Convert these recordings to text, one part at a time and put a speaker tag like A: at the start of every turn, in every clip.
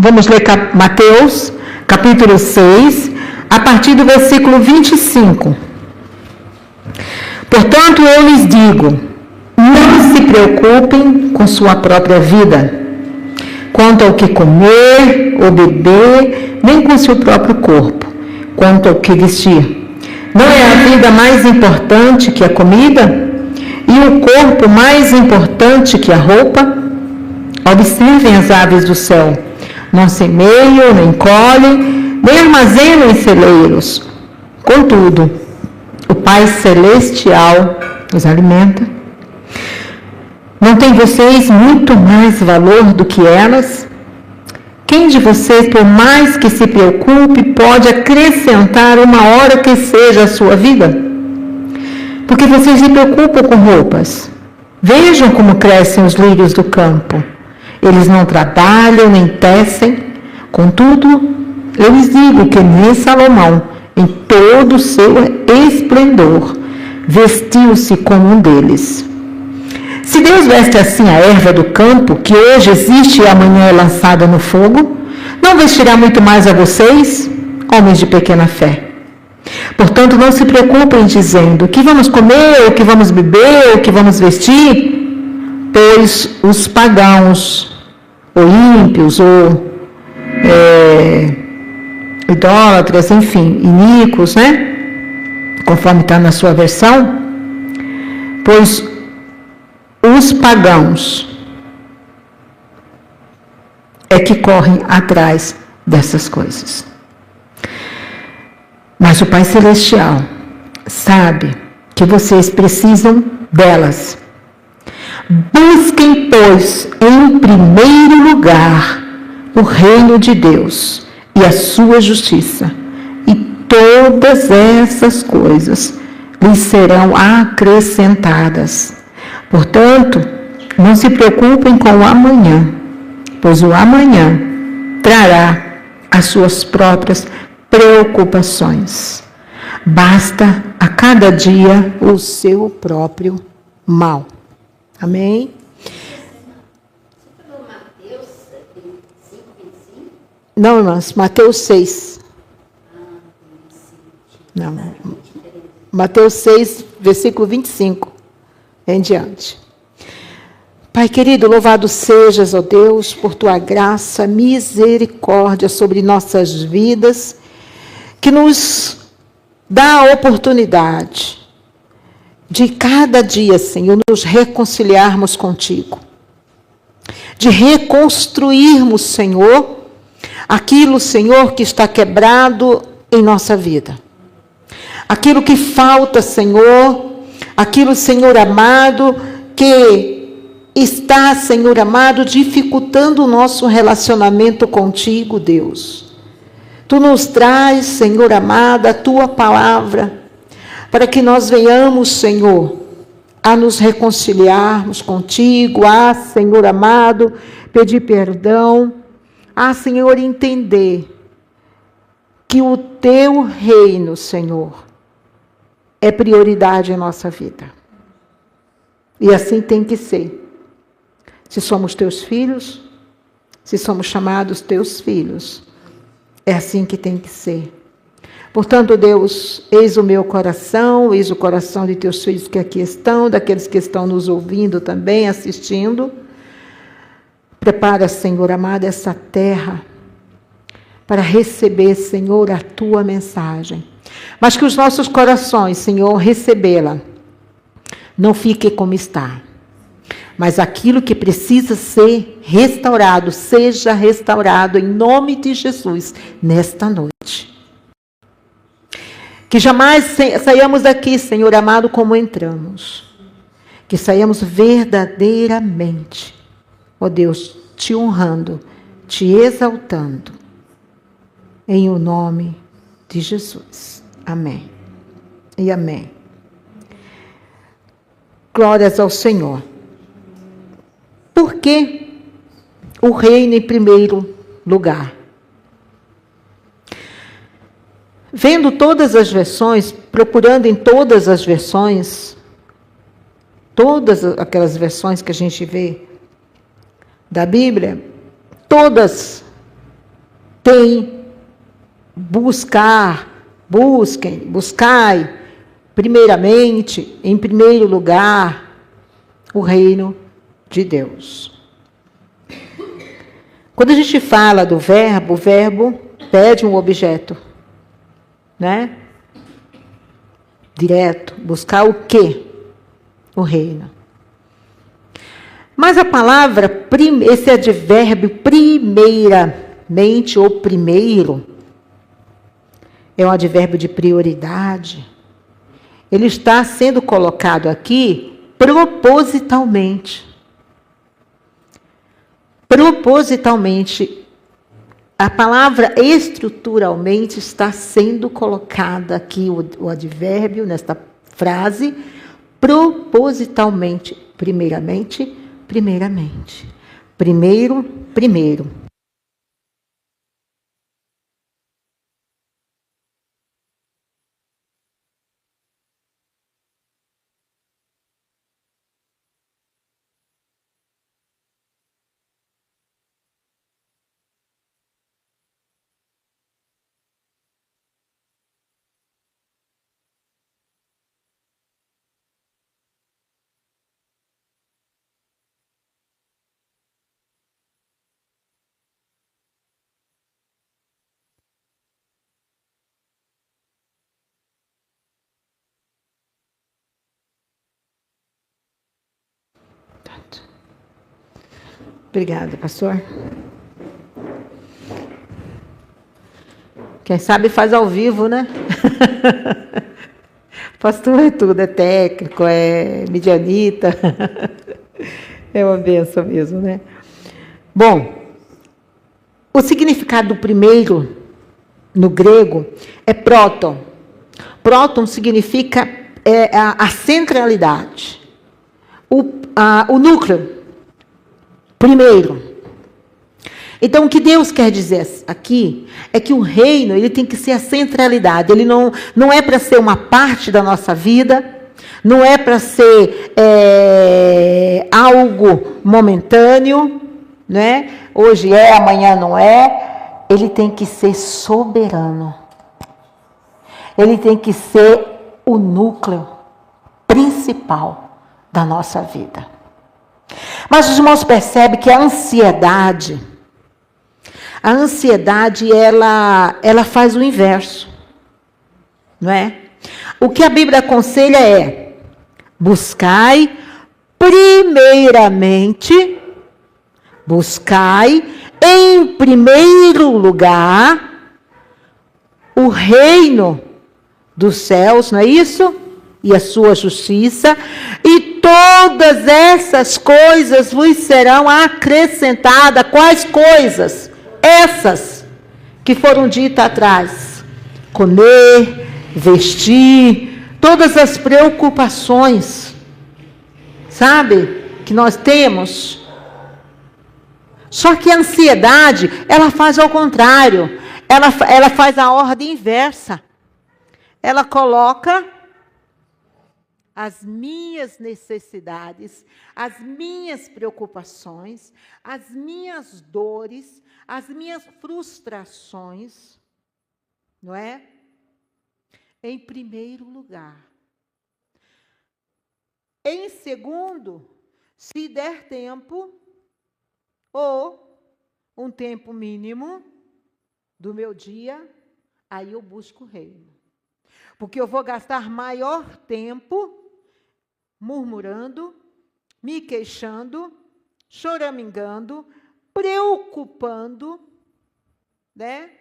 A: Vamos ler Mateus, capítulo 6, a partir do versículo 25. Portanto, eu lhes digo, não se preocupem com sua própria vida, quanto ao que comer ou beber, nem com seu próprio corpo, quanto ao que vestir. Não é a vida mais importante que a comida? E o corpo mais importante que a roupa? Observem as aves do céu. Não semeiam, nem colhem, nem armazenam em celeiros. Contudo, o Pai Celestial os alimenta. Não tem vocês muito mais valor do que elas? Quem de vocês, por mais que se preocupe, pode acrescentar uma hora que seja a sua vida? Porque vocês se preocupam com roupas. Vejam como crescem os lírios do campo. Eles não trabalham nem tecem. Contudo, eu lhes digo que nem Salomão, em todo o seu esplendor, vestiu-se como um deles. Se Deus veste assim a erva do campo, que hoje existe e amanhã é lançada no fogo, não vestirá muito mais a vocês, homens de pequena fé? Portanto, não se preocupem dizendo, o que vamos comer, o que vamos beber, o que vamos vestir? Pois os pagãos, ou ímpios, ou idólatras, enfim, iníquos, né? Conforme está na sua versão. Pois os pagãos é que correm atrás dessas coisas. Mas o Pai Celestial sabe que vocês precisam delas. Busquem, pois, em primeiro lugar o reino de Deus e a sua justiça, e todas essas coisas lhes serão acrescentadas. Portanto, não se preocupem com o amanhã, pois o amanhã trará as suas próprias preocupações. Basta a cada dia o seu próprio mal. Amém? Não, irmãs, Mateus 6. Não. Mateus 6, versículo 25. Em diante. Pai querido, louvado sejas, ó Deus, por tua graça, misericórdia sobre nossas vidas, que nos dá a oportunidade de cada dia, Senhor, nos reconciliarmos contigo, de reconstruirmos, Senhor, aquilo, Senhor, que está quebrado em nossa vida, aquilo que falta, Senhor, aquilo, Senhor amado, que está, Senhor amado, dificultando o nosso relacionamento contigo, Deus. Tu nos traz, Senhor amado, a tua palavra, para que nós venhamos, Senhor, a nos reconciliarmos contigo, a, Senhor amado, pedir perdão, a, Senhor, entender que o teu reino, Senhor, é prioridade em nossa vida. E assim tem que ser. Se somos teus filhos, se somos chamados teus filhos, é assim que tem que ser. Portanto, Deus, eis o meu coração, eis o coração de teus filhos que aqui estão, daqueles que estão nos ouvindo também, assistindo. Prepara, Senhor amado, essa terra para receber, Senhor, a tua mensagem. Mas que os nossos corações, Senhor, recebê-la, não fique como está. Mas aquilo que precisa ser restaurado, seja restaurado em nome de Jesus, nesta noite. Que jamais saiamos daqui, Senhor amado, como entramos. Que saiamos verdadeiramente, ó Deus, te honrando, te exaltando. Em o nome de Jesus. Amém. E amém. Glórias ao Senhor. Por que o reino em primeiro lugar? Vendo todas as versões, procurando em todas as versões, todas aquelas versões que a gente vê da Bíblia, todas tem buscai, primeiramente, em primeiro lugar, o reino de Deus. Quando a gente fala do verbo, o verbo pede um objeto, né? Direto. Buscar o quê? O reino. Mas a palavra, esse advérbio primeiramente ou primeiro, é um advérbio de prioridade. Ele está sendo colocado aqui propositalmente. Propositalmente. A palavra estruturalmente está sendo colocada aqui, o advérbio, nesta frase, propositalmente. Primeiramente. Primeiro. Obrigada, pastor. Quem sabe faz ao vivo, né? Pastor é tudo, é técnico, é medianita. É uma benção mesmo, né? Bom, o significado do primeiro, no grego, é próton. Próton significa a centralidade, o núcleo. Primeiro. Então, o que Deus quer dizer aqui é que o reino ele tem que ser a centralidade. Ele não é para ser uma parte da nossa vida, não é para ser algo momentâneo, né? Hoje é, amanhã não é. Ele tem que ser soberano. Ele tem que ser o núcleo principal da nossa vida. Mas os irmãos percebem que a ansiedade ela faz o inverso, não é? O que a Bíblia aconselha é: buscai em primeiro lugar o reino dos céus, não é isso? E a sua justiça, e todas essas coisas vos serão acrescentadas. Quais coisas? Essas que foram ditas atrás. Comer, vestir, todas as preocupações, sabe? Que nós temos. Só que a ansiedade, ela faz ao contrário. Ela faz a ordem inversa. Ela coloca as minhas necessidades, as minhas preocupações, as minhas dores, as minhas frustrações, não é? Em primeiro lugar. Em segundo, se der tempo, ou um tempo mínimo do meu dia, aí eu busco o reino. Porque eu vou gastar maior tempo murmurando, me queixando, choramingando, preocupando, né?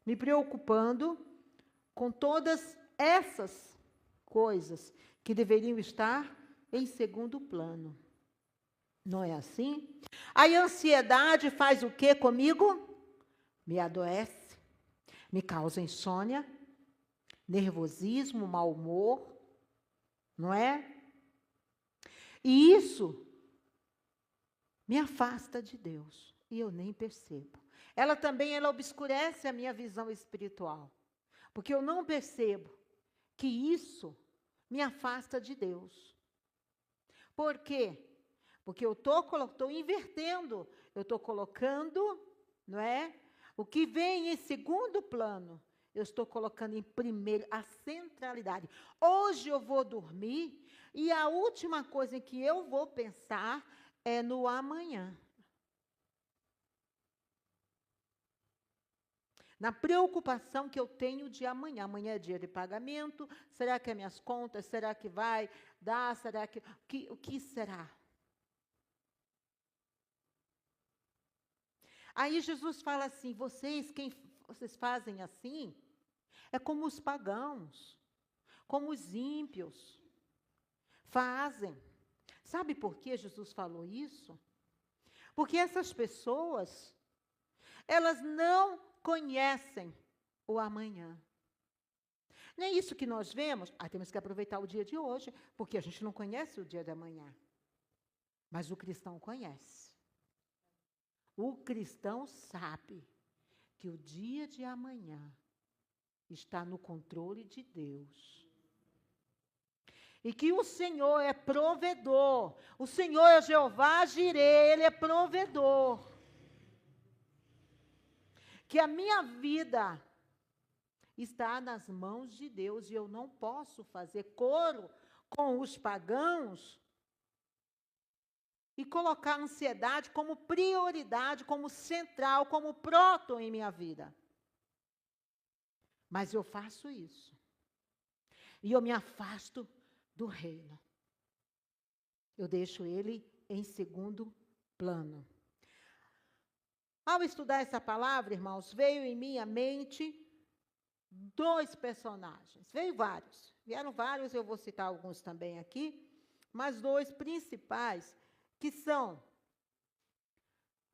A: Me preocupando com todas essas coisas que deveriam estar em segundo plano. Não é assim? A ansiedade faz o quê comigo? Me adoece, me causa insônia, nervosismo, mau humor, não é? E isso me afasta de Deus, e eu nem percebo. Ela obscurece a minha visão espiritual, porque eu não percebo que isso me afasta de Deus. Por quê? Porque eu estou invertendo, eu estou colocando, não é, O que vem em segundo plano, eu estou colocando em primeiro a centralidade. Hoje eu vou dormir e a última coisa em que eu vou pensar é no amanhã. Na preocupação que eu tenho de amanhã. Amanhã é dia de pagamento. Será que é minhas contas? Será que vai dar? Será que... O que será? Aí Jesus fala assim, vocês fazem assim, é como os pagãos, como os ímpios fazem. Sabe por que Jesus falou isso? Porque essas pessoas, elas não conhecem o amanhã. Não é isso que nós vemos? Temos que aproveitar o dia de hoje, porque a gente não conhece o dia de amanhã. Mas o cristão conhece. O cristão sabe que o dia de amanhã está no controle de Deus. E que o Senhor é provedor. O Senhor é Jeová Jireh, Ele é provedor. Que a minha vida está nas mãos de Deus e eu não posso fazer coro com os pagãos e colocar a ansiedade como prioridade, como central, como próton em minha vida. Mas eu faço isso. E eu me afasto do reino. Eu deixo ele em segundo plano. Ao estudar essa palavra, irmãos, veio em minha mente 2 personagens. Vieram vários, eu vou citar alguns também aqui, mas 2 principais, que são,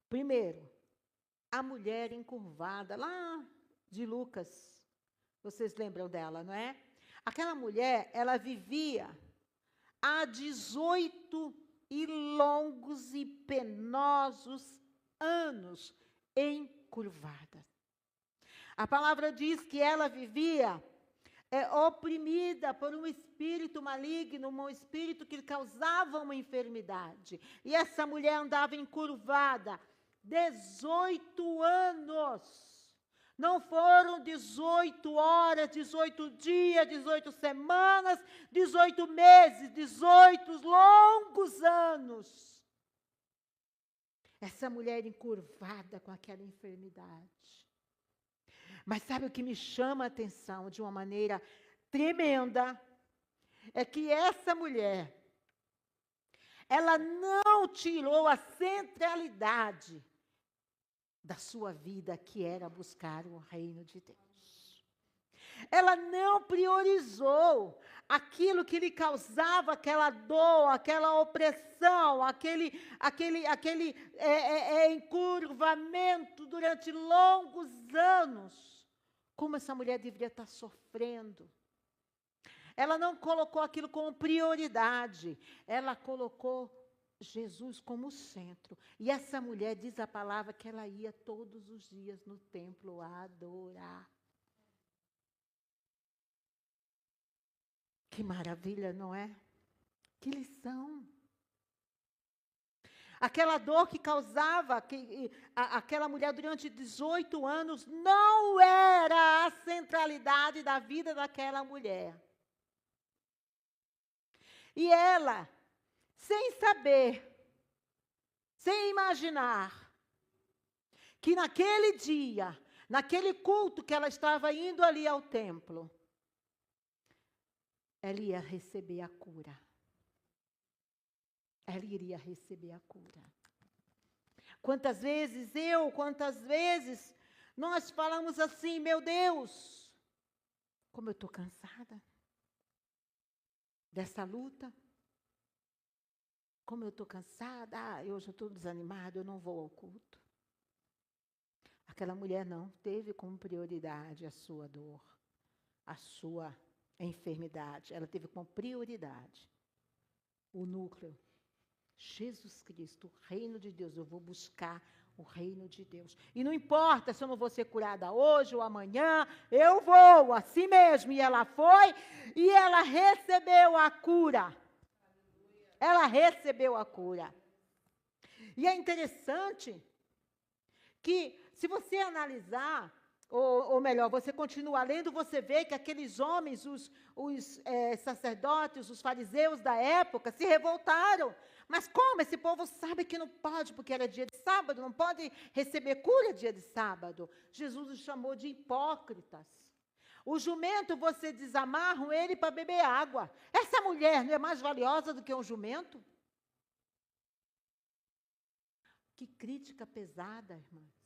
A: primeiro, a mulher encurvada, lá de Lucas. Vocês lembram dela, não é? Aquela mulher, ela vivia há 18 e longos e penosos anos encurvada. A palavra diz que ela vivia oprimida por um espírito maligno, um espírito que lhe causava uma enfermidade. E essa mulher andava encurvada 18 anos. Não foram 18 horas, 18 dias, 18 semanas, 18 meses, 18 longos anos. Essa mulher encurvada com aquela enfermidade. Mas sabe o que me chama a atenção de uma maneira tremenda? É que essa mulher, ela não tirou a centralidade da sua vida, que era buscar o reino de Deus. Ela não priorizou aquilo que lhe causava aquela dor, aquela opressão, aquele encurvamento durante longos anos. Como essa mulher deveria estar sofrendo. Ela não colocou aquilo como prioridade. Ela colocou Jesus como centro. E essa mulher, diz a palavra, que ela ia todos os dias no templo a adorar. Que maravilha, não é? Que lição. Aquela dor que causava aquela mulher durante 18 anos não era a centralidade da vida daquela mulher. E ela, sem saber, sem imaginar, que naquele dia, naquele culto que ela estava indo ali ao templo, ela ia receber a cura. Ela iria receber a cura. Quantas vezes nós falamos assim, meu Deus, como eu estou cansada dessa luta. Como eu estou cansada, eu já estou desanimada, eu não vou ao culto. Aquela mulher não teve como prioridade a sua dor, a sua enfermidade. Ela teve como prioridade o núcleo. Jesus Cristo, o reino de Deus. Eu vou buscar o reino de Deus. E não importa se eu não vou ser curada hoje ou amanhã, eu vou, assim mesmo. E ela foi, e ela recebeu a cura. Ela recebeu a cura. E é interessante que, Se você analisar, ou melhor, você continua lendo, você vê que aqueles homens, os sacerdotes, os fariseus da época, se revoltaram. Mas como? Esse povo sabe que não pode, porque era dia de sábado, não pode receber cura dia de sábado. Jesus os chamou de hipócritas. O jumento, você desamarram ele para beber água. Essa mulher não é mais valiosa do que um jumento? Que crítica pesada, irmãs.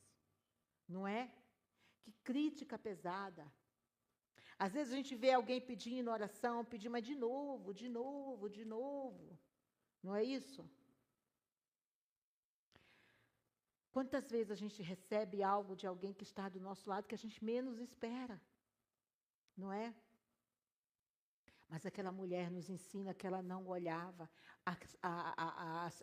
A: Não é? Que crítica pesada. Às vezes a gente vê alguém pedindo oração, pedindo, mas de novo, de novo, de novo. Não é isso? Quantas vezes a gente recebe algo de alguém que está do nosso lado que a gente menos espera? Não é? Mas aquela mulher nos ensina que ela não olhava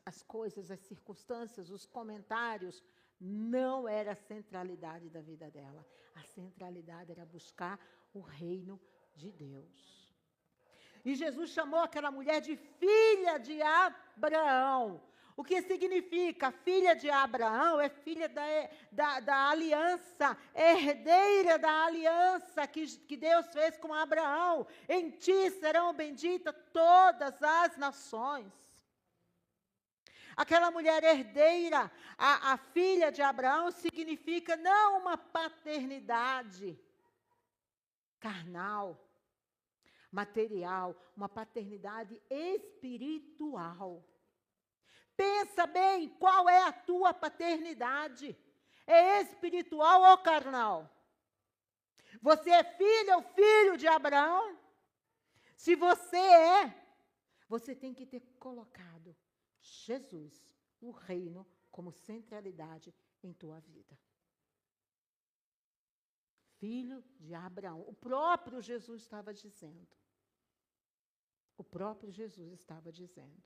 A: as coisas, as circunstâncias, os comentários. Não era a centralidade da vida dela. A centralidade era buscar o reino de Deus. E Jesus chamou aquela mulher de filha de Abraão. O que significa? Filha de Abraão é filha da aliança, herdeira da aliança que Deus fez com Abraão. Em ti serão benditas todas as nações. Aquela mulher herdeira, a filha de Abraão, significa não uma paternidade carnal, material, uma paternidade espiritual. Pensa bem, qual é a tua paternidade? É espiritual ou carnal? Você é filha ou filho de Abraão? Se você é, você tem que ter colocado Jesus, o reino, como centralidade em tua vida. Filho de Abraão. O próprio Jesus estava dizendo. O próprio Jesus estava dizendo.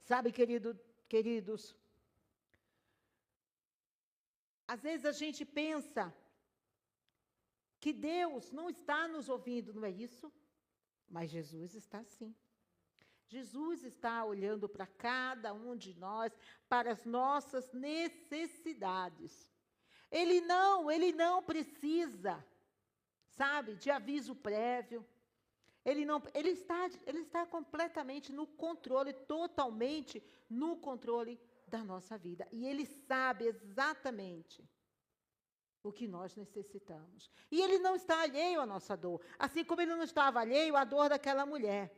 A: Sabe, queridos, às vezes a gente pensa que Deus não está nos ouvindo, não é isso? Mas Jesus está sim. Jesus está olhando para cada um de nós, para as nossas necessidades. Ele não precisa, sabe, de aviso prévio. Ele está completamente no controle, totalmente no controle da nossa vida. E Ele sabe exatamente o que nós necessitamos. E Ele não está alheio à nossa dor, assim como Ele não estava alheio à dor daquela mulher.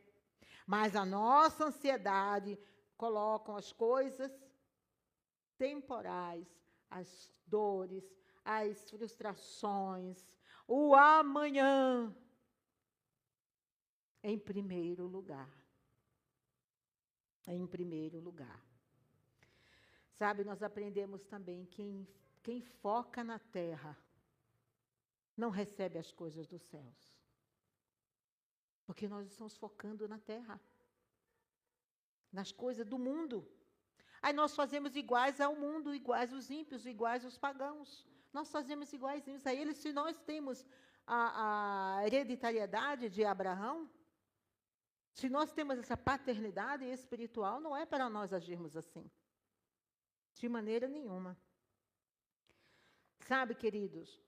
A: Mas a nossa ansiedade colocam as coisas temporais, as dores, as frustrações, o amanhã, em primeiro lugar. Em primeiro lugar. Sabe, nós aprendemos também que quem foca na terra não recebe as coisas dos céus. Porque nós estamos focando na terra, nas coisas do mundo. Aí nós fazemos iguais ao mundo, iguais aos ímpios, iguais aos pagãos. Nós fazemos iguaizinhos a eles. Se nós temos a hereditariedade de Abraão, se nós temos essa paternidade espiritual, não é para nós agirmos assim. De maneira nenhuma. Sabe, queridos,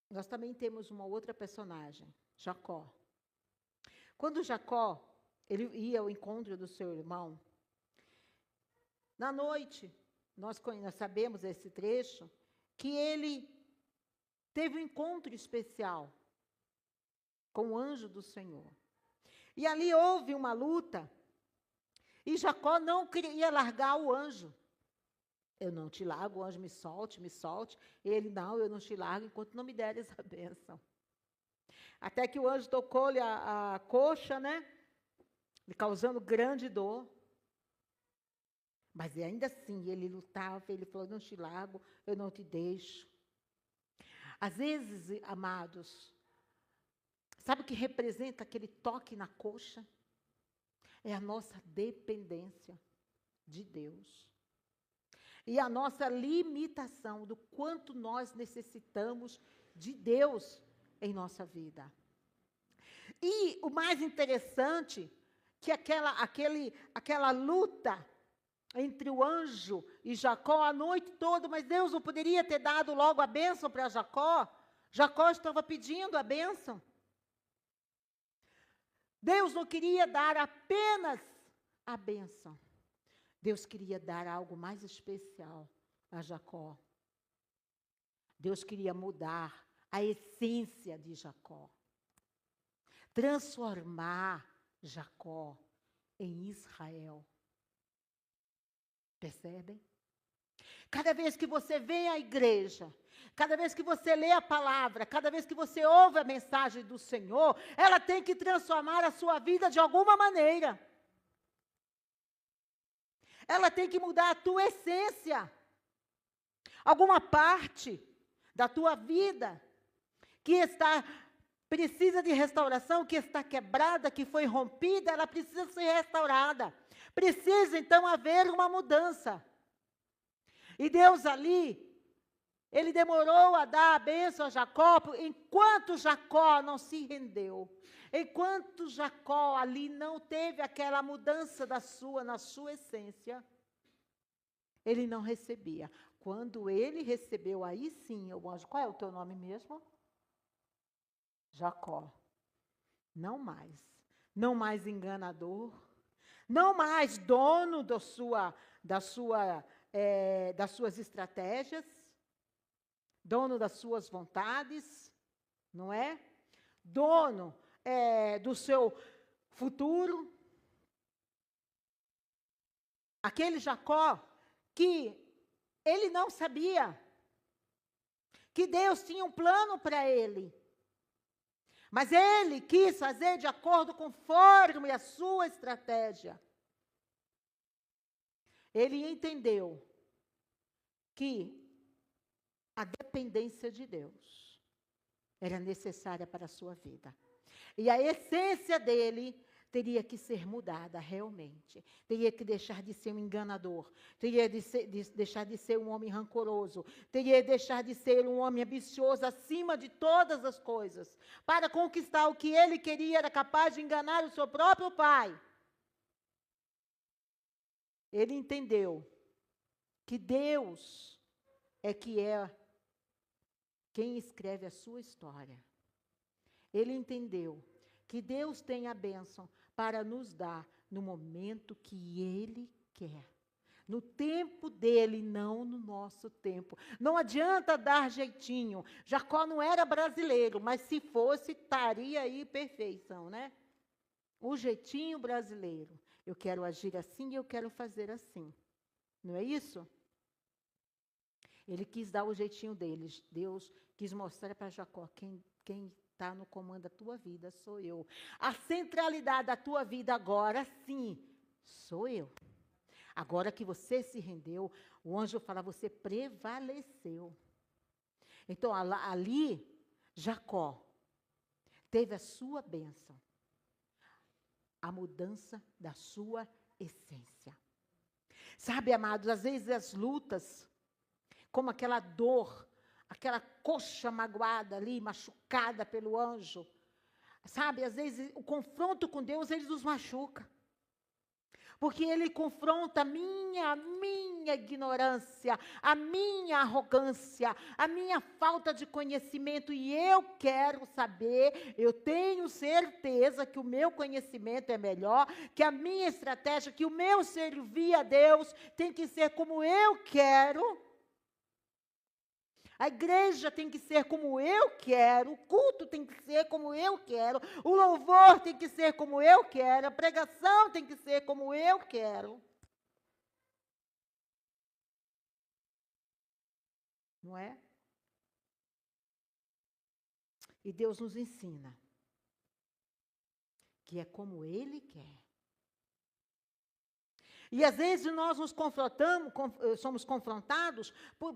A: nós também temos uma outra personagem, Jacó. Quando Jacó, ele ia ao encontro do seu irmão, na noite, nós sabemos esse trecho, que ele teve um encontro especial com o anjo do Senhor. E ali houve uma luta, e Jacó não queria largar o anjo. Eu não te largo, o anjo me solte, me solte. Ele, não, eu não te largo enquanto não me deres a bênção. Até que o anjo tocou-lhe a coxa, né? Lhe causando grande dor. Mas ainda assim, ele lutava, ele falou, não te largo, eu não te deixo. Às vezes, amados, sabe o que representa aquele toque na coxa? É a nossa dependência de Deus. E a nossa limitação do quanto nós necessitamos de Deus em nossa vida. E o mais interessante, que aquela luta entre o anjo e Jacó a noite toda, mas Deus não poderia ter dado logo a bênção para Jacó? Jacó estava pedindo a bênção. Deus não queria dar apenas a bênção. Deus queria dar algo mais especial a Jacó. Deus queria mudar a essência de Jacó. Transformar Jacó em Israel. Percebem? Cada vez que você vem à igreja, cada vez que você lê a palavra, cada vez que você ouve a mensagem do Senhor, ela tem que transformar a sua vida de alguma maneira. Ela tem que mudar a tua essência. Alguma parte da tua vida que precisa de restauração, que está quebrada, que foi rompida, ela precisa ser restaurada. Precisa, então, haver uma mudança. E Deus ali, Ele demorou a dar a bênção a Jacó, enquanto Jacó não se rendeu. Enquanto Jacó ali não teve aquela mudança na sua essência, ele não recebia. Quando ele recebeu, aí sim, o anjo, qual é o teu nome mesmo? Jacó. Não mais. Não mais enganador. Não mais dono das suas estratégias. Dono das suas vontades. Não é? Dono do seu futuro. Aquele Jacó que ele não sabia que Deus tinha um plano para ele. Mas ele quis fazer de acordo conforme a sua estratégia. Ele entendeu que a dependência de Deus era necessária para a sua vida. E a essência dele teria que ser mudada realmente. Teria que deixar de ser um enganador. Teria de deixar de ser um homem rancoroso. Teria de deixar de ser um homem ambicioso acima de todas as coisas. Para conquistar o que ele queria, era capaz de enganar o seu próprio pai. Ele entendeu que Deus é quem escreve a sua história. Ele entendeu que Deus tem a bênção para nos dar no momento que Ele quer. No tempo dele, não no nosso tempo. Não adianta dar jeitinho. Jacó não era brasileiro, mas se fosse, estaria aí perfeição, né? O jeitinho brasileiro. Eu quero agir assim e eu quero fazer assim. Não é isso? Ele quis dar o jeitinho deles. Deus quis mostrar para Jacó quem está no comando da tua vida sou eu. A centralidade da tua vida agora, sim, sou eu. Agora que você se rendeu, o anjo fala, você prevaleceu. Então, ali, Jacó teve a sua bênção. A mudança da sua essência. Sabe, amados, às vezes as lutas, como aquela dor, aquela coxa magoada ali, machucada pelo anjo. Sabe, às vezes o confronto com Deus, ele nos machuca. Porque ele confronta a minha ignorância, a minha arrogância, a minha falta de conhecimento. E eu quero saber, eu tenho certeza que o meu conhecimento é melhor, que a minha estratégia, que o meu servir a Deus tem que ser como eu quero. A igreja tem que ser como eu quero, o culto tem que ser como eu quero, o louvor tem que ser como eu quero, a pregação tem que ser como eu quero. Não é? E Deus nos ensina que é como Ele quer. E às vezes nós nos somos confrontados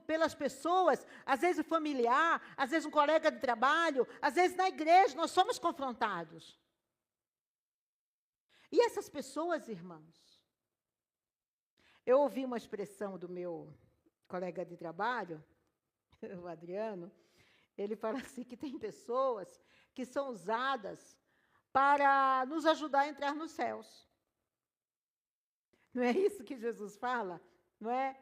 A: pelas pessoas, às vezes familiar, às vezes um colega de trabalho, às vezes na igreja, nós somos confrontados. E essas pessoas, irmãos, eu ouvi uma expressão do meu colega de trabalho, o Adriano, ele fala assim que tem pessoas que são usadas para nos ajudar a entrar nos céus. Não é isso que Jesus fala? Não é?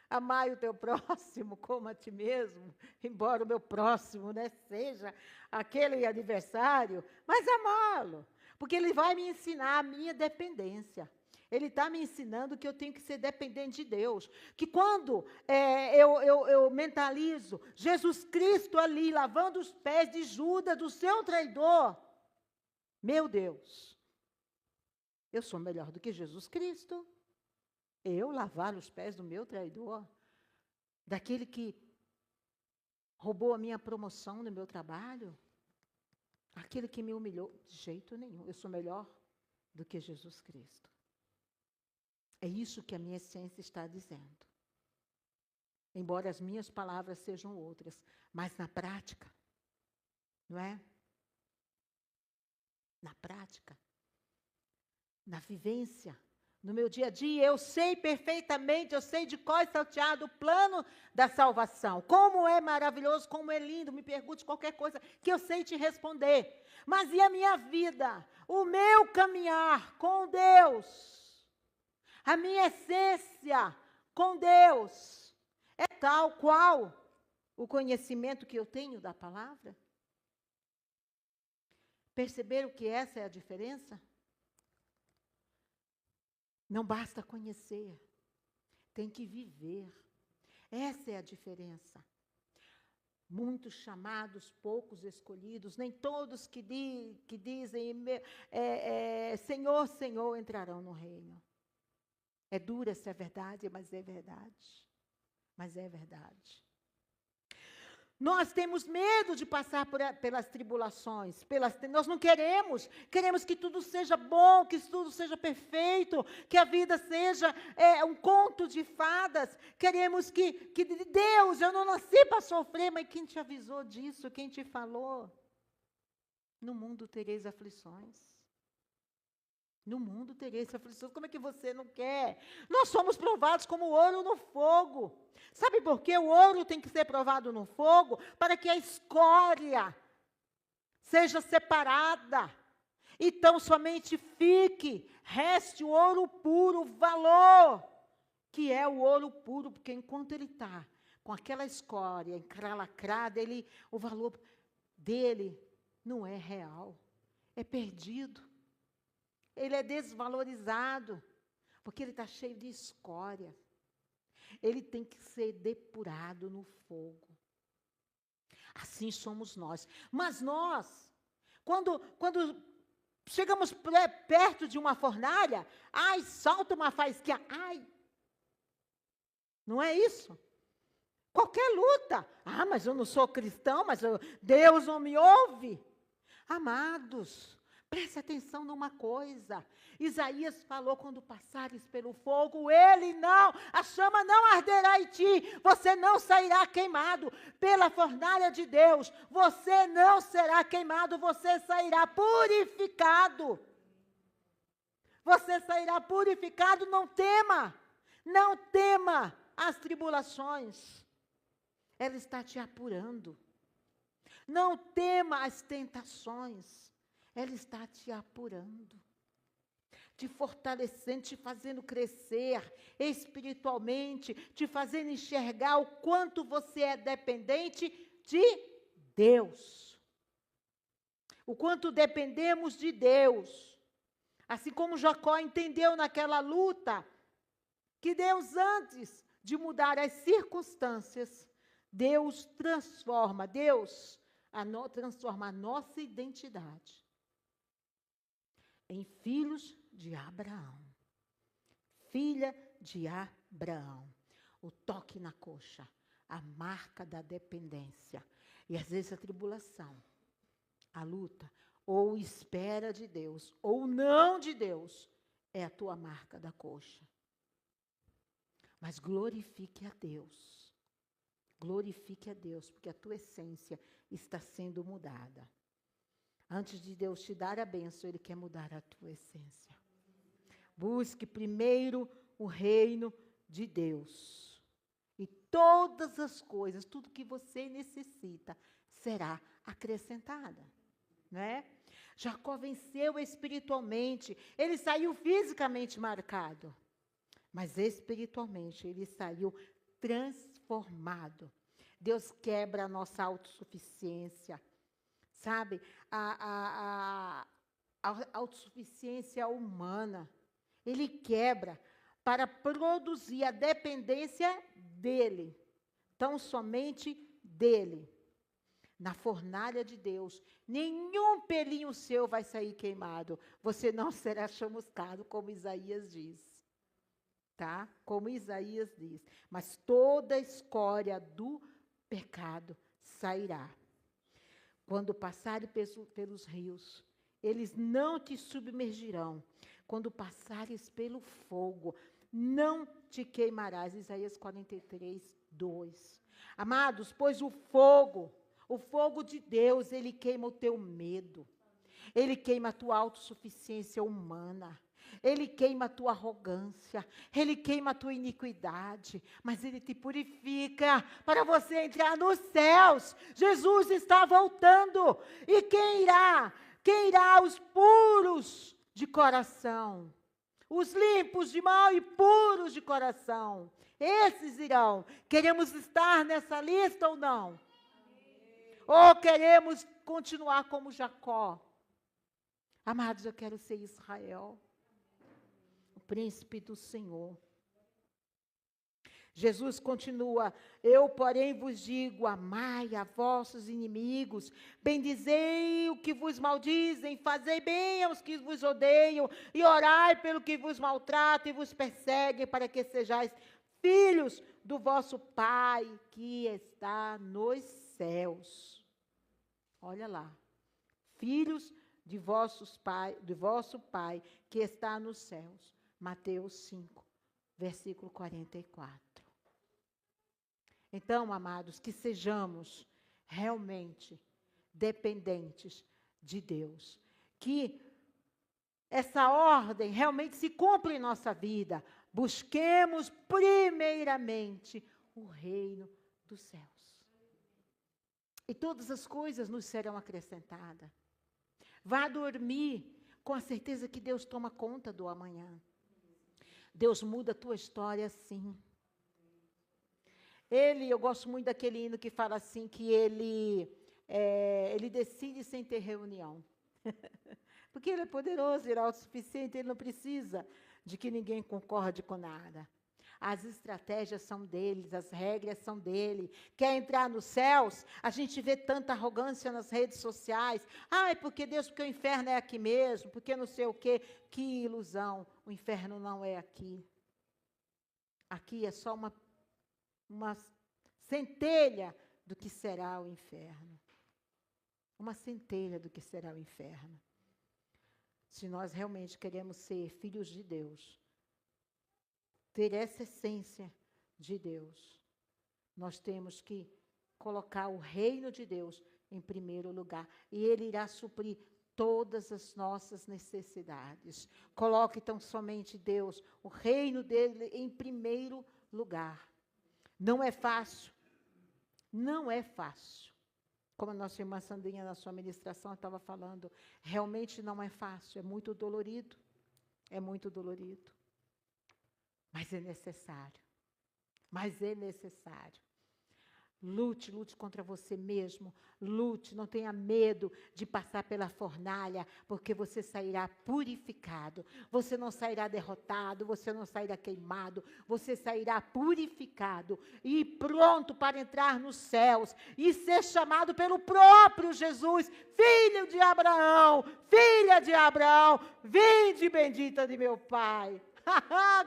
A: Amai o teu próximo como a ti mesmo, embora o meu próximo, né, seja aquele adversário, mas amá-lo, porque ele vai me ensinar a minha dependência. Ele está me ensinando que eu tenho que ser dependente de Deus. Que quando eu mentalizo Jesus Cristo ali, lavando os pés de Judas, do seu traidor, meu Deus, eu sou melhor do que Jesus Cristo. Eu lavar os pés do meu traidor, daquele que roubou a minha promoção no meu trabalho, aquele que me humilhou, de jeito nenhum. Eu sou melhor do que Jesus Cristo. É isso que a minha essência está dizendo. Embora as minhas palavras sejam outras, mas na prática, não é? Na prática, na vivência, no meu dia a dia, eu sei perfeitamente, eu sei de cor e salteado o plano da salvação. Como é maravilhoso, como é lindo, me pergunte qualquer coisa que eu sei te responder. Mas e a minha vida? O meu caminhar com Deus? A minha essência com Deus é tal qual o conhecimento que eu tenho da palavra? Perceberam que essa é a diferença? Não basta conhecer, tem que viver. Essa é a diferença. Muitos chamados, poucos escolhidos, nem todos que dizem Senhor, Senhor entrarão no reino. É dura essa verdade, mas é verdade. Mas é verdade. Nós temos medo de passar pelas tribulações. Nós não queremos. Queremos que tudo seja bom, que tudo seja perfeito, que a vida seja um conto de fadas. Queremos que Deus, eu não nasci para sofrer, mas quem te avisou disso? Quem te falou? No mundo tereis aflições. No mundo tereis aflições. Como é que você não quer? Nós somos provados como ouro no fogo. Sabe por que o ouro tem que ser provado no fogo? Para que a escória seja separada. Então somente reste o ouro puro, o valor, que é o ouro puro, porque enquanto ele está com aquela escória encralacrada, o valor dele não é real, é perdido. Ele é desvalorizado, porque ele está cheio de escória. Ele tem que ser depurado no fogo. Assim somos nós. Mas nós, quando chegamos perto de uma fornalha, ai, solta uma faísquinha, ai. Não é isso? Qualquer luta. Ah, mas eu não sou cristão, mas Deus não me ouve. Amados, preste atenção numa coisa. Isaías falou, quando passares pelo fogo, a chama não arderá em ti, você não sairá queimado. Pela fornalha de Deus, você não será queimado, você sairá purificado. Você sairá purificado, não tema as tribulações. Ela está te apurando. Não tema as tentações. Ela está te apurando, te fortalecendo, te fazendo crescer espiritualmente, te fazendo enxergar o quanto você é dependente de Deus. O quanto dependemos de Deus. Assim como Jacó entendeu naquela luta, que Deus, antes de mudar as circunstâncias, Deus transforma a nossa identidade em filhos de Abraão. Filha de Abraão. O toque na coxa, a marca da dependência. E às vezes a tribulação, a luta, ou espera de Deus, ou não de Deus, é a tua marca da coxa. Mas glorifique a Deus. Glorifique a Deus, porque a tua essência está sendo mudada. Antes de Deus te dar a bênção, Ele quer mudar a tua essência. Busque primeiro o reino de Deus. E todas as coisas, tudo que você necessita, será acrescentada. Não é? Jacó venceu espiritualmente. Ele saiu fisicamente marcado. mas espiritualmente ele saiu transformado. Deus quebra a nossa autossuficiência, sabe? A autossuficiência humana. Ele quebra para produzir a dependência dele, tão somente dele. Na fornalha de Deus, nenhum pelinho seu vai sair queimado. Você não será chamuscado, como Isaías diz. Tá? Como Isaías diz. Mas toda a escória do pecado sairá. Quando passares pelos rios, eles não te submergirão. Quando passares pelo fogo, não te queimarás. Isaías 43, 2. Amados, pois o fogo de Deus, ele queima o teu medo. Ele queima a tua autossuficiência humana. Ele queima a tua arrogância. Ele queima a tua iniquidade. Mas ele te purifica para você entrar nos céus. Jesus está voltando. E quem irá? Quem irá? Os puros de coração. Os limpos de mão e puros de coração. Esses irão. Queremos estar nessa lista ou não? Ou queremos continuar como Jacó? Amados, eu quero ser Israel, o príncipe do Senhor. Jesus continua, eu, porém, vos digo, amai a vossos inimigos, bendizei o que vos maldizem, fazei bem aos que vos odeiam, e orai pelo que vos maltrata e vos persegue, para que sejais filhos do vosso Pai, que está nos céus. Olha lá, filhos de vosso Pai, que está nos céus. Mateus 5, versículo 44. Então, amados, que sejamos realmente dependentes de Deus. Que essa ordem realmente se cumpra em nossa vida. Busquemos primeiramente o reino dos céus. E todas as coisas nos serão acrescentadas. Vá dormir com a certeza que Deus toma conta do amanhã. Deus muda a tua história, sim. Eu gosto muito daquele hino que fala assim, que ele decide sem ter reunião. Porque ele é poderoso, ele é autossuficiente, ele não precisa de que ninguém concorde com nada. As estratégias são deles, as regras são dele. Quer entrar nos céus? A gente vê tanta arrogância nas redes sociais. Porque o inferno é aqui mesmo, porque não sei o quê. Que ilusão, o inferno não é aqui. Aqui é só uma centelha do que será o inferno. Uma centelha do que será o inferno. Se nós realmente queremos ser filhos de Deus, ter essa essência de Deus, nós temos que colocar o reino de Deus em primeiro lugar. E Ele irá suprir todas as nossas necessidades. Coloque então somente Deus, o reino dele em primeiro lugar. Não é fácil. Não é fácil. Como a nossa irmã Sandrinha, na sua ministração, estava falando, realmente não é fácil, é muito dolorido. É muito dolorido. Mas é necessário. Mas é necessário. Lute contra você mesmo. Lute, não tenha medo de passar pela fornalha, porque você sairá purificado. Você não sairá derrotado, você não sairá queimado, você sairá purificado e pronto para entrar nos céus e ser chamado pelo próprio Jesus, filho de Abraão, filha de Abraão, vinde bendita de meu Pai.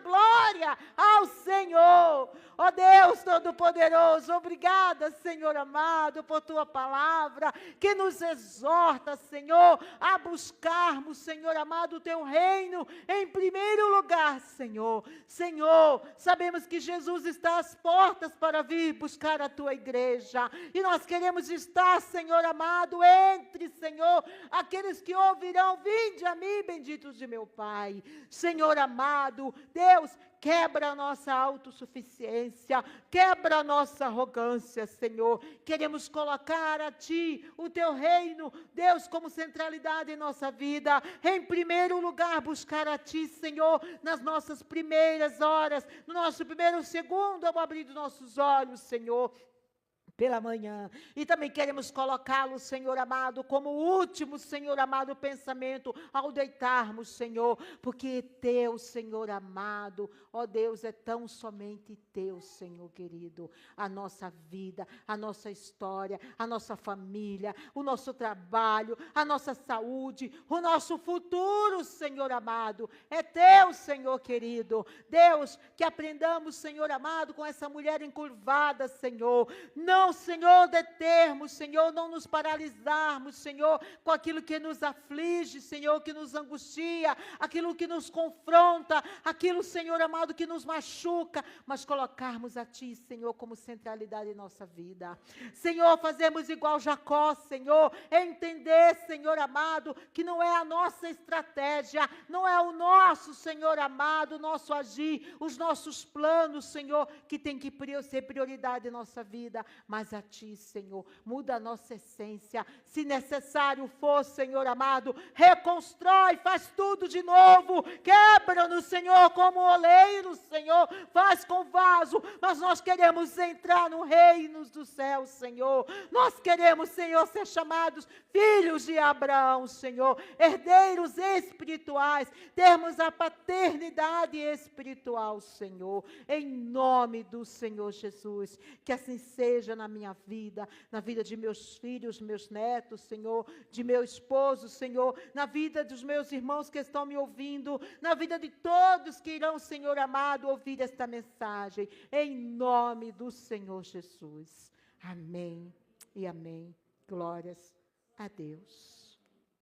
A: Glória ao Senhor, ó Deus Todo-Poderoso, obrigada, Senhor amado, por tua palavra, que nos exorta, Senhor, a buscarmos, Senhor amado, o teu reino em primeiro lugar, Senhor. Senhor, sabemos que Jesus está às portas para vir buscar a tua igreja, e nós queremos estar, Senhor amado, entre, Senhor, aqueles que ouvirão, vinde a mim, benditos de meu Pai. Senhor amado, Deus, quebra a nossa autossuficiência, quebra a nossa arrogância, Senhor. Queremos colocar a Ti, o Teu reino, Deus, como centralidade em nossa vida. Em primeiro lugar, buscar a Ti, Senhor, nas nossas primeiras horas, no nosso primeiro segundo, ao abrir dos nossos olhos, Senhor, pela manhã. E também queremos colocá-lo, Senhor amado, como último, Senhor amado, pensamento ao deitarmos, Senhor, porque Teu, Senhor amado, ó Deus, é tão somente Teu, Senhor querido, a nossa vida, a nossa história, a nossa família, o nosso trabalho, a nossa saúde, o nosso futuro, Senhor amado, é Teu, Senhor querido. Deus, que aprendamos, Senhor amado, com essa mulher encurvada, Senhor, não, Senhor, determos, Senhor, não nos paralisarmos, Senhor, com aquilo que nos aflige, Senhor, que nos angustia, aquilo que nos confronta, aquilo, Senhor amado, que nos machuca, mas colocarmos a Ti, Senhor, como centralidade em nossa vida. Senhor, fazemos igual Jacó, Senhor, entender, Senhor amado, que não é a nossa estratégia, não é o nosso, Senhor amado, o nosso agir, os nossos planos, Senhor, que tem que ser prioridade em nossa vida, mas a Ti, Senhor, muda a nossa essência, se necessário for, Senhor amado, reconstrói, faz tudo de novo, quebra-nos, Senhor, como oleiro, Senhor, faz com vaso, mas nós queremos entrar no reino dos céus, Senhor, nós queremos, Senhor, ser chamados filhos de Abraão, Senhor, herdeiros espirituais, termos a paternidade espiritual, Senhor, em nome do Senhor Jesus, que assim seja na minha vida, na vida de meus filhos, meus netos, Senhor, de meu esposo, Senhor, na vida dos meus irmãos que estão me ouvindo, na vida de todos que irão, Senhor amado, ouvir esta mensagem, em nome do Senhor Jesus. Amém e amém. Glórias a Deus.